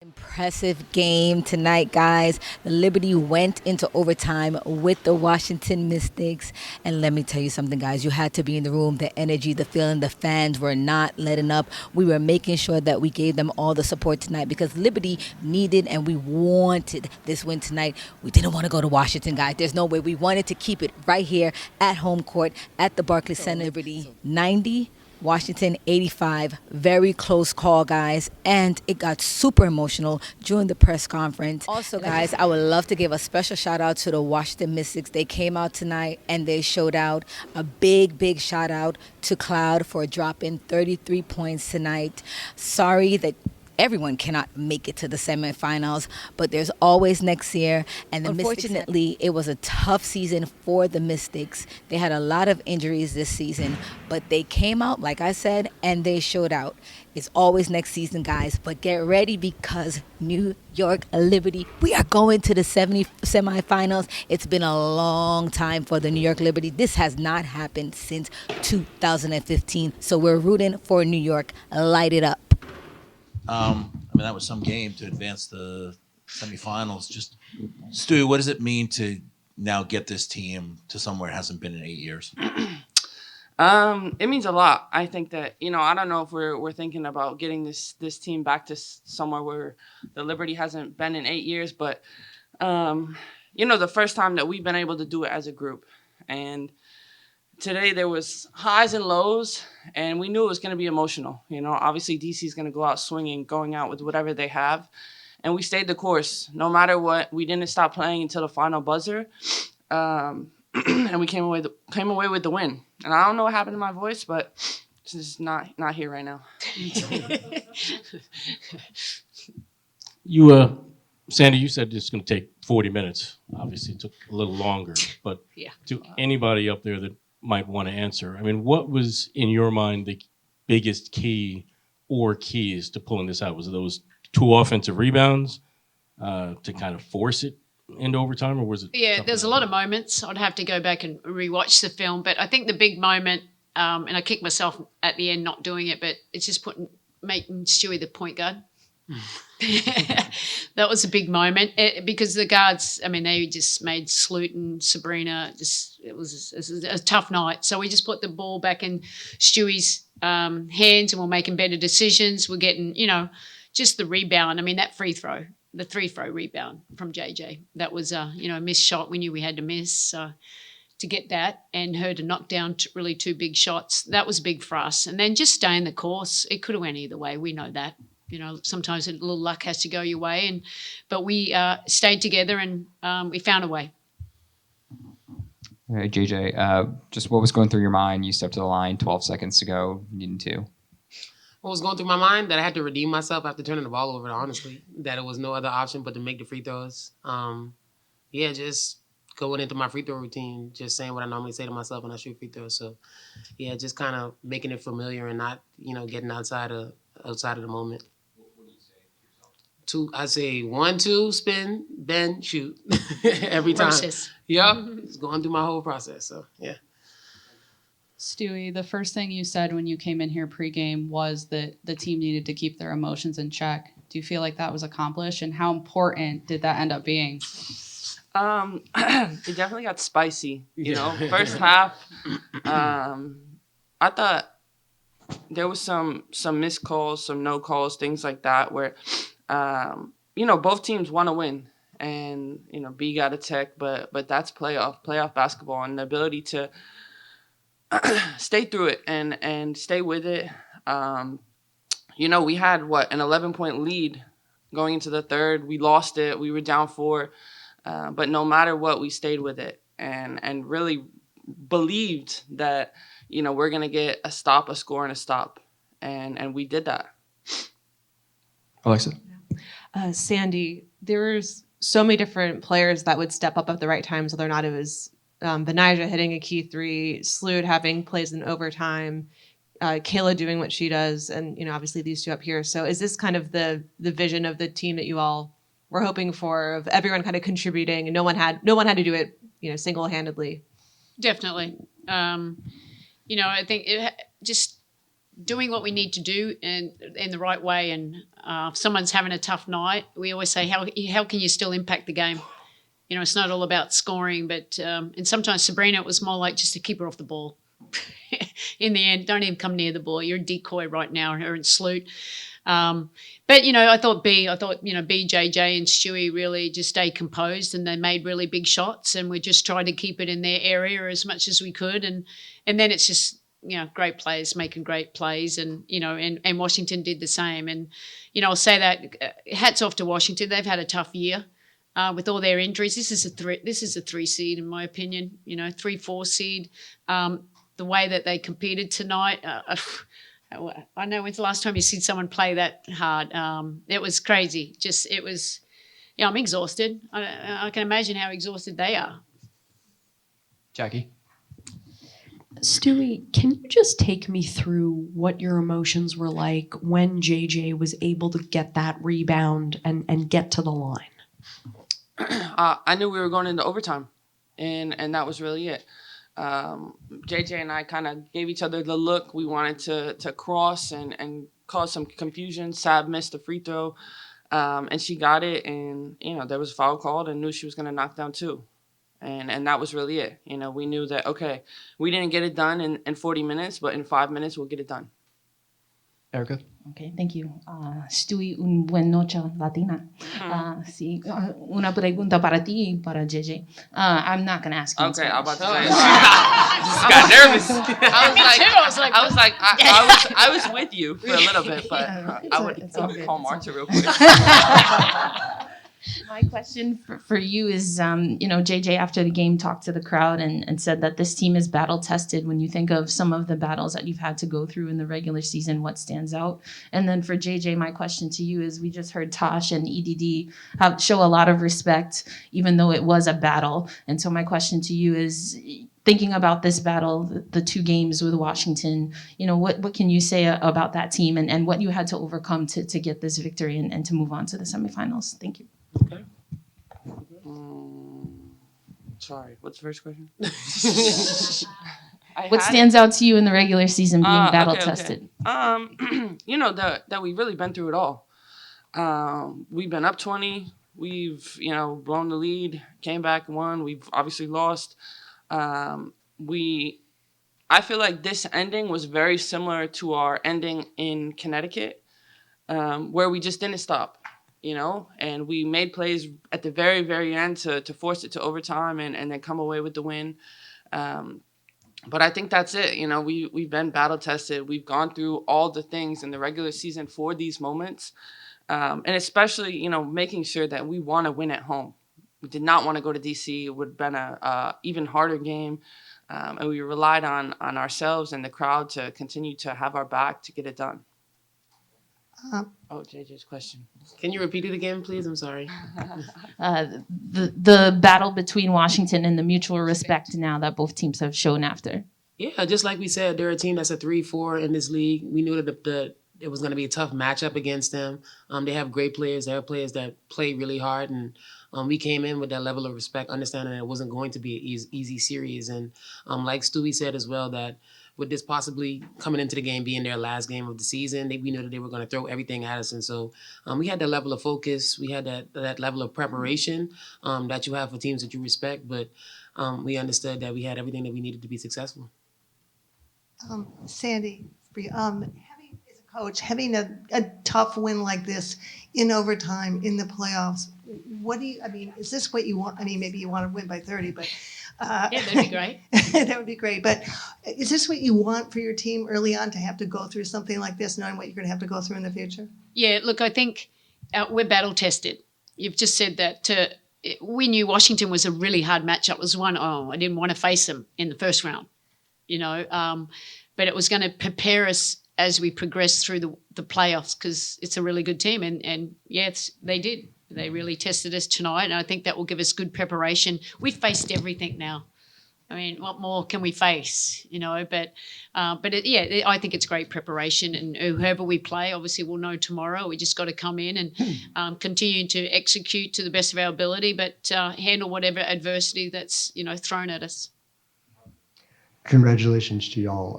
Impressive game tonight, guys. The Liberty went into overtime with the Washington Mystics. And let me tell you something, guys. You had to be in the room. The energy, the feeling, the fans were not letting up. We were making sure that we gave them all the support tonight because Liberty needed and we wanted this win tonight. We didn't want to go to Washington, guys. There's no way. We wanted to keep it right here at home court at the Barclays Center. Liberty 90. Washington 85, very close call, guys, and it got super emotional during the press conference. Also, guys, I would love to give a special shout out to the Washington Mystics. They came out tonight and they showed out. A big shout out to Cloud for dropping 33 points tonight. Sorry that everyone cannot make it to the semifinals, but there's always next year. And unfortunately, it was a tough season for the Mystics. They had a lot of injuries this season, but they came out, like I said, and they showed out. It's always next season, guys, but get ready because New York Liberty, we are going to the semifinals. It's been a long time for the New York Liberty. This has not happened since 2015, so we're rooting for New York. Light it up. That was some game to advance the semifinals. Just, Stu, what does it mean to now get this team to somewhere it hasn't been in 8 years? It means a lot. I think that, I don't know if we're thinking about getting this team back to somewhere where the Liberty hasn't been in 8 years, but, the first time that we've been able to do it as a group. And today there was highs and lows, and we knew it was going to be emotional. Obviously DC is going to go out swinging, going out with whatever they have, and we stayed the course. No matter what, we didn't stop playing until the final buzzer, and we came away with the win. And I don't know what happened to my voice, but it's just not here right now. Sandy, you said it's going to take 40 minutes. Obviously, it took a little longer, but Yeah. To anybody up there that might want to answer, what was in your mind the biggest key or keys to pulling this out? Was it those 2 offensive rebounds to kind of force it into overtime, or was it? Yeah, there's a lot of moments. I'd have to go back and rewatch the film, but I think the big moment, and I kicked myself at the end not doing it, but it's just making Stewie the point guard. That was a big moment because the guards, they just made Stewart and Breanna, it was a tough night. So we just put the ball back in Stewie's hands and we're making better decisions. We're getting, just the rebound. That the free throw rebound from JJ, that was a missed shot. We knew we had to miss to get that, and her to knock down really 2 big shots. That was big for us. And then just stay in the course. It could have went either way. We know that. Sometimes a little luck has to go your way, but we stayed together and we found a way. All right, JJ, just what was going through your mind? You stepped to the line 12 seconds to go, needing to. What was going through my mind? That I had to redeem myself after turning the ball over, honestly. That it was no other option but to make the free throws. Just going into my free throw routine, just saying what I normally say to myself when I shoot free throws. So, just kind of making it familiar and not, getting outside of the moment. I say 1, 2, spin, then shoot every time. Process. Yep, it's going through my whole process. So yeah. Stewie, the first thing you said when you came in here pregame was that the team needed to keep their emotions in check. Do you feel like that was accomplished, and how important did that end up being? It definitely got spicy. First half, I thought there was some missed calls, some no calls, things like that where. Both teams want to win, and B got a tech, but that's playoff basketball, and the ability to stay through it and stay with it. We had an 11-point lead going into the third. We lost it. We were down 4, but no matter what, we stayed with it and really believed that we're gonna get a stop, a score, and a stop, and we did that. Alexa. Sandy, there's so many different players that would step up at the right times, whether or not it was Benijah hitting a key 3, Stewart having plays in overtime, Kayla doing what she does, and obviously these 2 up here. So is this kind of the vision of the team that you all were hoping for, of everyone kind of contributing, and no one had to do it Definitely. I think it just doing what we need to do in the right way. And if someone's having a tough night, we always say, how can you still impact the game? You know, it's not all about scoring, but and sometimes Sabrina, it was more like just to keep her off the ball. In the end, don't even come near the ball. You're a decoy right now, her and Sloot. But, you know, I thought, B, JJ and Stewie really just stayed composed, and they made really big shots, and we just tried to keep it in their area as much as we could. And then it's just, you know, great players making great plays, and, you know, and Washington did the same. And, you know, I'll say that hats off to Washington. They've had a tough year. With all their injuries. This is a 3 seed, in my opinion, you know, 3-4 seed. The way that they competed tonight, I know when's the last time you seen someone play that hard. It was crazy. I'm exhausted. I can imagine how exhausted they are. Jackie? Stewie, can you just take me through what your emotions were like when JJ was able to get that rebound and get to the line? I knew we were going into overtime, and that was really it. JJ and I kind of gave each other the look. We wanted to cross and cause some confusion. Sab missed a free throw, and she got it, and, you know, there was a foul called, and knew she was going to knock down 2. And that was really it. You know, we knew that, okay, we didn't get it done in 40 minutes, but in 5 minutes we'll get it done. Erica? Okay, thank you. Stewie, un buen noche latina. Sí, una pregunta para ti y para JJ. I'm not gonna ask you. Okay, I'm about to say. Just got nervous. I was with you for a little bit, but I would call Marta real quick. My question for you is, you know, JJ after the game talked to the crowd and said that this team is battle tested. When you think of some of the battles that you've had to go through in the regular season, what stands out? And then for JJ, my question to you is, we just heard Tosh and EDD show a lot of respect, even though it was a battle. And so my question to you is, thinking about this battle, the 2 games with Washington, you know, what can you say about that team and what you had to overcome to get this victory and to move on to the semifinals? Thank you. Okay. Sorry, what's the first question? What stands out to you in the regular season being battle tested? You know, that we've really been through it all. We've been up 20. We've, you know, blown the lead, came back and won. We've obviously lost. I feel like this ending was very similar to our ending in Connecticut, where we just didn't stop. You know, and we made plays at the very, very end to force it to overtime and then come away with the win. But I think that's it. You know, we've been battle tested. We've gone through all the things in the regular season for these moments. And especially, you know, making sure that we want to win at home. We did not want to go to DC. It would have been a even harder game. And we relied on ourselves and the crowd to continue to have our back to get it done. JJ's question. Can you repeat it again, please? I'm sorry. The battle between Washington and the mutual respect now that both teams have shown after. Yeah, just like we said, they're a team that's a 3-4 in this league. We knew that it was going to be a tough matchup against them. They have great players. They have players that play really hard, and we came in with that level of respect, understanding that it wasn't going to be an easy series. And like Stewie said as well, that with this possibly coming into the game being their last game of the season, we knew that they were going to throw everything at us. And so we had that level of focus. We had that level of preparation that you have for teams that you respect. But we understood that we had everything that we needed to be successful. Sandy, as a coach, having a tough win like this in overtime in the playoffs, is this what you want? I mean, maybe you want to win by 30, but... yeah, that'd be great. That would be great. But is this what you want for your team early on, to have to go through something like this, knowing what you're going to have to go through in the future? Yeah, look, I think we're battle tested. You've just said that we knew Washington was a really hard matchup. It was one, I didn't want to face them in the first round, you know, but it was going to prepare us as we progressed through the playoffs, because it's a really good team. And yes, they did. They really tested us tonight, and I think that will give us good preparation. We've faced everything now. I mean, what more can we face, you know? But I think it's great preparation, and whoever we play, obviously we'll know tomorrow. We just got to come in and continue to execute to the best of our ability, but handle whatever adversity that's, you know, thrown at us. Congratulations to y'all.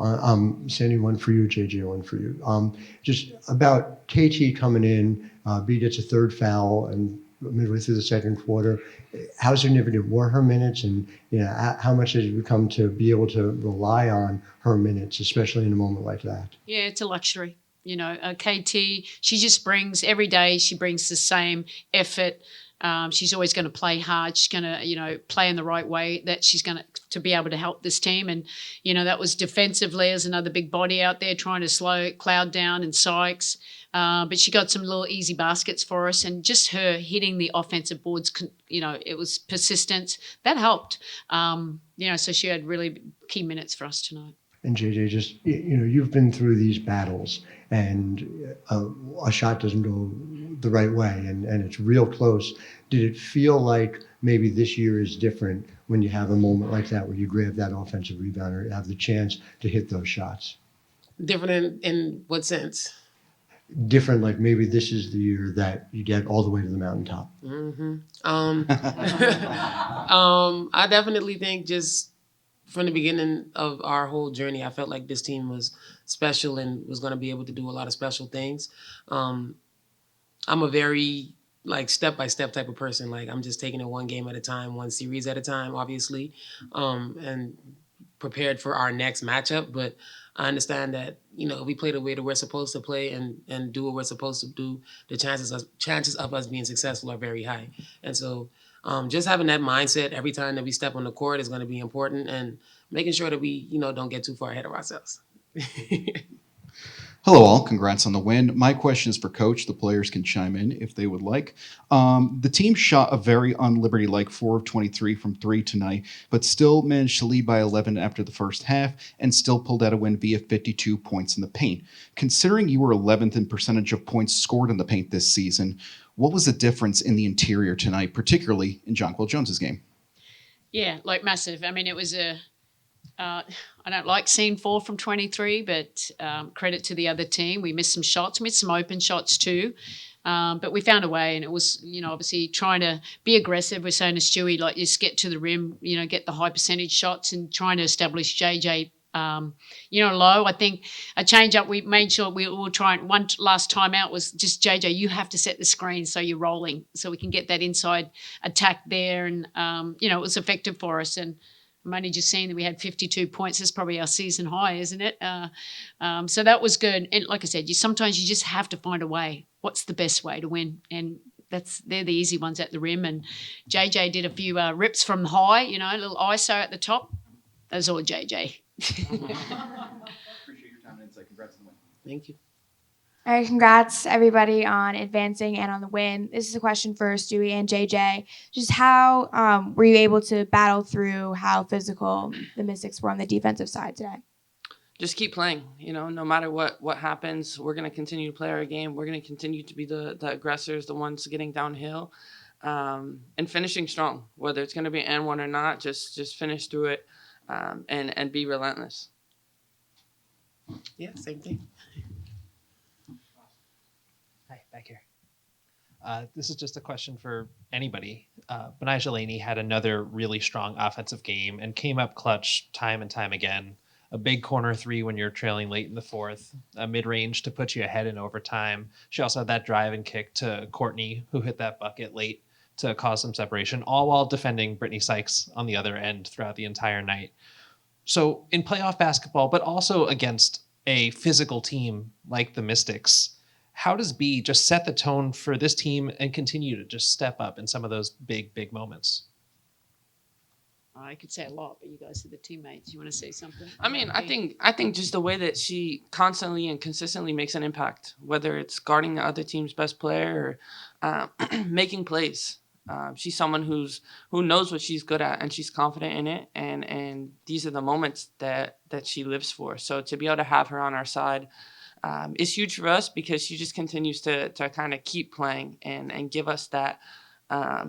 Sandy, one for you, JJ, one for you. Just about KT coming in, B gets a third foul and midway through the second quarter. How's significant were her minutes, and how much has it become to be able to rely on her minutes, especially in a moment like that? Yeah, it's a luxury. KT, she just brings every day. She brings the same effort. She's always going to play hard. She's going to, play in the right way. That she's going to be able to help this team. And that was defensively as another big body out there trying to slow Cloud down and Sykes. But she got some little easy baskets for us, and just her hitting the offensive boards. It was persistence that helped. So she had really key minutes for us tonight. And JJ, just you've been through these battles, and a shot doesn't go the right way, and it's real close. Did it feel like maybe this year is different when you have a moment like that where you grab that offensive rebound or have the chance to hit those shots? Different in what sense? Different, like maybe this is the year that you get all the way to the mountaintop. Mm-hmm. I definitely think just from the beginning of our whole journey, I felt like this team was special and was going to be able to do a lot of special things. I'm a very step-by-step type of person. I'm just taking it one game at a time, one series at a time, obviously, and prepared for our next matchup. But I understand that, if we play the way that we're supposed to play and do what we're supposed to do, the chances of us being successful are very high. And so just having that mindset every time that we step on the court is going to be important, and making sure that we, don't get too far ahead of ourselves. Hello, all. Congrats on the win. My question is for Coach. The players can chime in if they would like. The team shot a very un-Liberty-like 4 of 23 from 3 tonight, but still managed to lead by 11 after the first half and still pulled out a win via 52 points in the paint. Considering you were 11th in percentage of points scored in the paint this season, what was the difference in the interior tonight, particularly in Jonquel Jones's game? Yeah, massive. I mean, it was I don't like seeing 4 from 23, but credit to the other team. We missed some shots. We missed some open shots too. But we found a way, and it was, obviously trying to be aggressive. We're saying to Stewie, just get to the rim, get the high percentage shots and trying to establish JJ, low. I think a change up, we made sure we were trying. One last time out was just JJ, you have to set the screen so you're rolling so we can get that inside attack there. And, it was effective for us. And I'm only just seeing that we had 52 points. That's probably our season high, isn't it? So that was good. And like I said, sometimes you just have to find a way. What's the best way to win? And they're the easy ones at the rim. And JJ did a few rips from high, a little ISO at the top. That was all JJ. Appreciate your time and insight. Congrats on the win. Thank you. All right, congrats everybody on advancing and on the win. This is a question for Stewie and JJ. Just how were you able to battle through how physical the Mystics were on the defensive side today? Just keep playing. No matter what happens, we're going to continue to play our game. We're going to continue to be the aggressors, the ones getting downhill, and finishing strong. Whether it's going to be an one or not, just finish through it and be relentless. Yeah, same thing. Hi, back here. This is just a question for anybody. Benijah Laney had another really strong offensive game and came up clutch time and time again. A big corner 3 when you're trailing late in the fourth, a mid-range to put you ahead in overtime. She also had that drive and kick to Courtney, who hit that bucket late to cause some separation, all while defending Brittany Sykes on the other end throughout the entire night. So in playoff basketball, but also against a physical team like the Mystics, how does B just set the tone for this team and continue to just step up in some of those big moments? I could say a lot, but you guys are the teammates. You want to say something? I mean, I think just the way that she constantly and consistently makes an impact, whether it's guarding the other team's best player or making plays. She's someone who knows what she's good at, and she's confident in it. And these are the moments that she lives for. So to be able to have her on our side is huge for us, because she just continues to kind of keep playing and give us that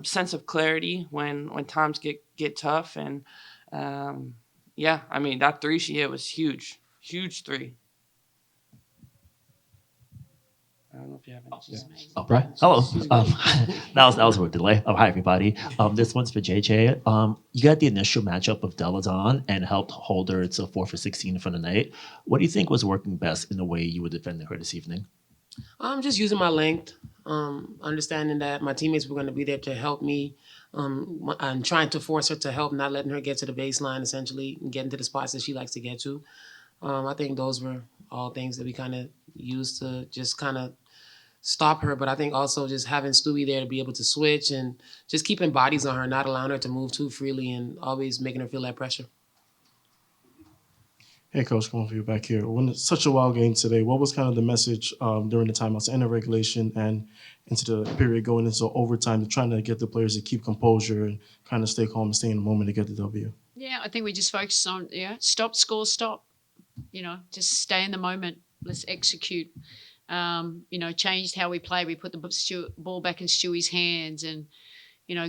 sense of clarity when times get tough. And that 3 she hit was huge 3. I don't know if you have any. Oh, right. Hello. That was a delay. Hi, everybody. This one's for JJ. You got the initial matchup of Deladon and helped hold her to 4 for 16 for the night. What do you think was working best in the way you were defending her this evening? I'm just using my length, understanding that my teammates were going to be there to help me, and trying to force her to help, not letting her get to the baseline, essentially, and getting to the spots that she likes to get to. I think those were all things that we kind of used to just kind of stop her. But I think also just having Stewie there to be able to switch and just keeping bodies on her, not allowing her to move too freely and always making her feel that pressure. Hey, Coach, coming for you back here. When it's such a wild game today, what was kind of the message during the timeouts and the regulation and into the period going into overtime to trying to get the players to keep composure and kind of stay calm and stay in the moment to get the W? Yeah, I think we just focused on, stop, score, stop. Just stay in the moment. Let's execute. Changed how we play. We put the ball back in Stewie's hands and,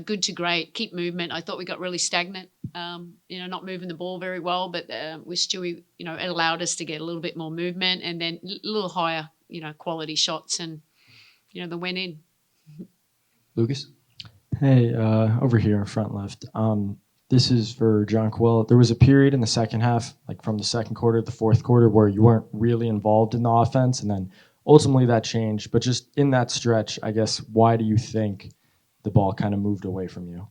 good to great. Keep movement. I thought we got really stagnant, not moving the ball very well, but with Stewie, it allowed us to get a little bit more movement and then a little higher, quality shots and, the win in. Lucas? Hey, over here, front left. This is for Jonquel. There was a period in the second half, like from the second quarter to the fourth quarter, where you weren't really involved in the offense, and then ultimately that changed. But just in that stretch, I guess, why do you think the ball kind of moved away from you?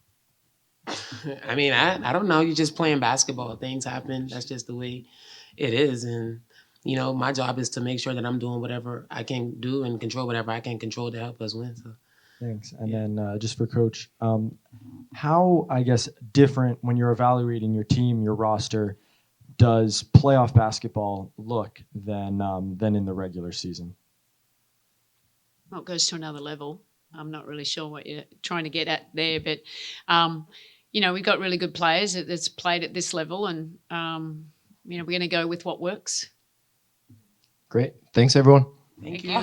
I mean, I don't know. You're just playing basketball. Things happen. That's just the way it is. And, my job is to make sure that I'm doing whatever I can do and control whatever I can control to help us win. So. Thanks. And then just for Coach, how, I guess, different when you're evaluating your team, your roster, does playoff basketball look than in the regular season? Well, it goes to another level. I'm not really sure what you're trying to get at there, but, we've got really good players that's played at this level, and, we're going to go with what works. Great. Thanks, everyone. Thank you.